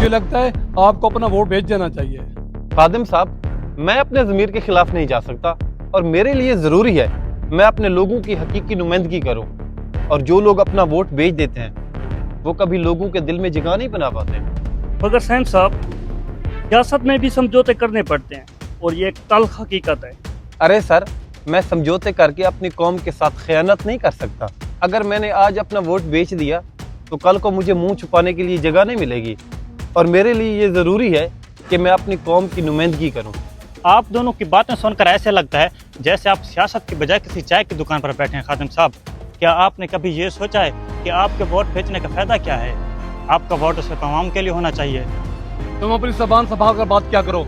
मुझे लगता है आपको अपना वोट भेज देना चाहिए। खादिम साहब, मैं अपने ज़मीर के खिलाफ नहीं जा सकता और मेरे लिए ज़रूरी है मैं अपने लोगों की हकीकी नुमाइंदगी करूं। और जो लोग अपना वोट बेच देते हैं वो कभी लोगों के दिल में जगह नहीं बना पाते। मगर सैम साहब, सियासत में भी समझौते करने पड़ते हैं और ये एक तल्ख हकीकत है। अरे सर, मैं समझौते करके अपनी कौम के साथ खयानत नहीं कर सकता। अगर मैंने आज अपना वोट बेच दिया तो कल को मुझे मुंह छुपाने के लिए जगह नहीं मिलेगी और मेरे लिए ये ज़रूरी है कि मैं अपनी कौम की नुमाइंदगी करूं। आप दोनों की बातें सुनकर ऐसे लगता है जैसे आप सियासत की बजाय किसी चाय की दुकान पर बैठे हैं। खादिम साहब, क्या आपने कभी ये सोचा है कि आपके वोट बेचने का फ़ायदा क्या है? आपका वोट सिर्फ आवाम के लिए होना चाहिए। तुम अपनी ज़बान संभाल कर बात क्या करो।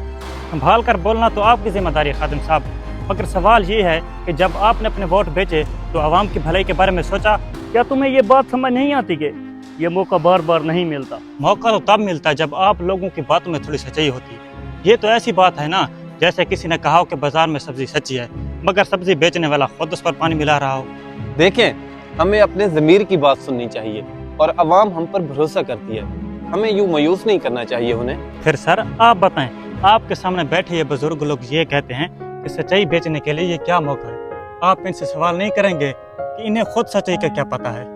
संभाल कर बोलना तो आपकी जिम्मेदारी है खादिम साहब, मगर सवाल ये है कि जब आपने अपने वोट बेचे तो आवाम की भलाई के बारे में सोचा? क्या तुम्हें ये बात समझ नहीं आती कि ये मौका बार बार नहीं मिलता? मौका तो तब मिलता है जब आप लोगों की बातों में थोड़ी सच्चाई होती है। ये तो ऐसी बात है ना जैसे किसी ने कहा हो कि बाजार में सब्जी सच्ची है मगर सब्जी बेचने वाला खुद उस पर पानी मिला रहा हो। देखें, हमें अपने ज़मीर की बात सुननी चाहिए और अवाम हम पर भरोसा करती है। हमें यूँ मायूस नहीं करना चाहिए उन्हें। फिर सर आप बताएं, आपके सामने बैठे ये बुजुर्ग लोग ये कहते हैं कि सच्चाई बेचने के लिए ये क्या मौका है? आप इनसे सवाल नहीं करेंगे कि इन्हें खुद सच्चाई का क्या पता है?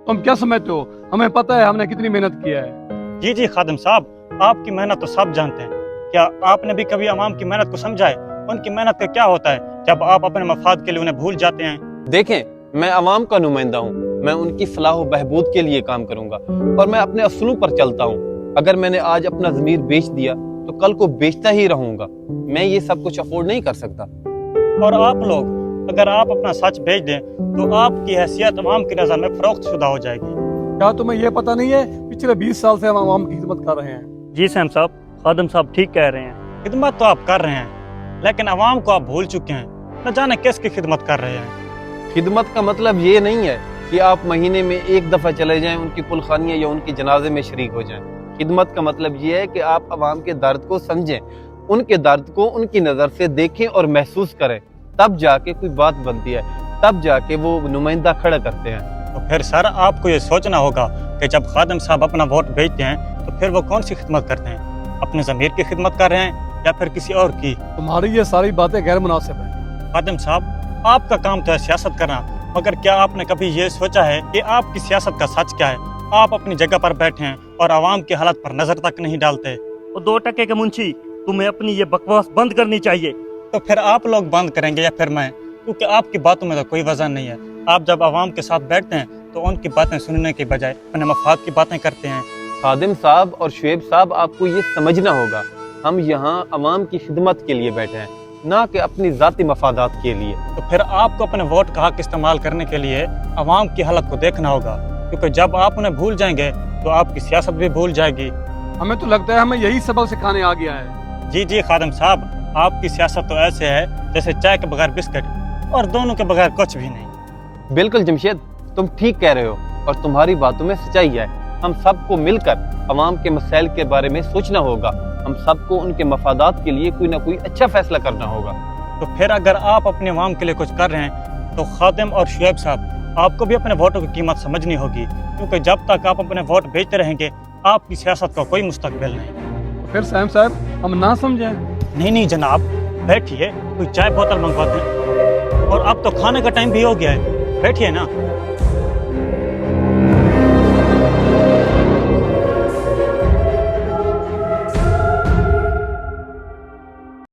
तुम क्या समझते हो? हमें पता है हमने कितनी मेहनत किया है। जी खादिम साहब, आपकी मेहनत तो सब जानते हैं। क्या आपने भी कभी आवाम की मेहनत को समझा है? उनकी मेहनत का क्या होता है जब आप अपने मफाद के लिए उन्हें भूल जाते हैं? देखें, मैं अवाम का नुमाइंदा हूँ। मैं उनकी फलाह व बहबूद के लिए काम करूँगा और मैं अपने असूलों पर चलता हूँ। अगर मैंने आज अपना ज़मीर बेच दिया तो कल को बेचता ही रहूँगा। मैं ये सब कुछ अफोर्ड नहीं कर सकता। और आप लोग, अगर आप अपना सच बेच दें तो आपकी हैसियत अवाम की नज़र में फरोख्त शुदा हो जाएगी। क्या तुम्हें ये पता नहीं है पिछले 20 साल से हम आवाम की खिदमत कर रहे हैं। जी सैम साहब, खादिम साहब ठीक कह रहे हैं। खिदमत तो आप कर रहे हैं लेकिन अवाम को आप भूल चुके हैं। न जाने किसकी खिदमत कर रहे हैं। खिदमत का मतलब ये नहीं है कि आप महीने में एक दफ़ा चले जाएं उनकी कुलखानियाँ या उनकी जनाजे में शरीक हो जाएं। खिदमत का मतलब ये है कि आप अवाम के दर्द को समझें, उनके दर्द को उनकी नज़र से देखें और महसूस करें। तब जाके कोई बात बनती है, तब जाके वो नुमाइंदा खड़ा करते हैं। तो फिर सर आपको ये सोचना होगा कि जब खादिम साहब अपना वोट बेचते हैं तो फिर वो कौन सी खिदमत करते हैं? अपने ज़मीर की खिदमत कर रहे हैं या फिर किसी और की? तुम्हारी ये सारी बातें गैर मुनासिब है। खादिम साहब, आपका काम तो है सियासत करना, मगर क्या आपने कभी ये सोचा है कि आपकी सियासत का सच क्या है? आप अपनी जगह पर बैठे हैं और आवाम की हालत पर नजर तक नहीं डालते। और 2 टके के मुंशी, तुम्हें अपनी ये बकवास बंद करनी चाहिए। तो फिर आप लोग बंद करेंगे या फिर मैं? क्योंकि आपकी बातों में तो कोई वजन नहीं है। आप जब आवाम के साथ बैठते हैं तो उनकी बातें सुनने के बजाय अपने मफाद की बातें करते हैं। खादिम साहब और शुएब साहब, आपको ये समझना होगा हम यहाँ अवाम की खिदमत के लिए बैठे हैं, ना कि अपनी ज़ाती मफादात के लिए। तो फिर आपको अपने वोट का हक इस्तेमाल करने के लिए अवाम की हालत को देखना होगा, क्योंकि जब आप उन्हें भूल जाएंगे तो आपकी सियासत भी भूल जाएगी। हमें तो लगता है हमें यही सबक सिखाने आ गया है। जी खादिम साहब, आपकी सियासत तो ऐसे है जैसे चाय के बगैर बिस्किट और दोनों के बगैर कुछ भी नहीं। बिल्कुल जमशेद, तुम ठीक कह रहे हो और तुम्हारी बातों में सच्चाई है। हम सबको मिलकर अवाम के मसाइल के बारे में सोचना होगा। हम सबको उनके मफादात के लिए कोई ना कोई अच्छा फैसला करना होगा। तो फिर अगर आप अपने अवाम के लिए कुछ कर रहे हैं तो खादिम और शुएब साहब, आपको भी अपने वोटों की कीमत समझनी होगी, क्योंकि जब तक आप अपने वोट बेचते रहेंगे आपकी सियासत का कोई मुस्तकबिल नहीं। तो फिर सैम साहब, हम ना समझें? नहीं जनाब, बैठिए, कोई चाय बोतल मंगवाते हैं। और अब तो खाने का टाइम भी हो गया है, बैठिए ना।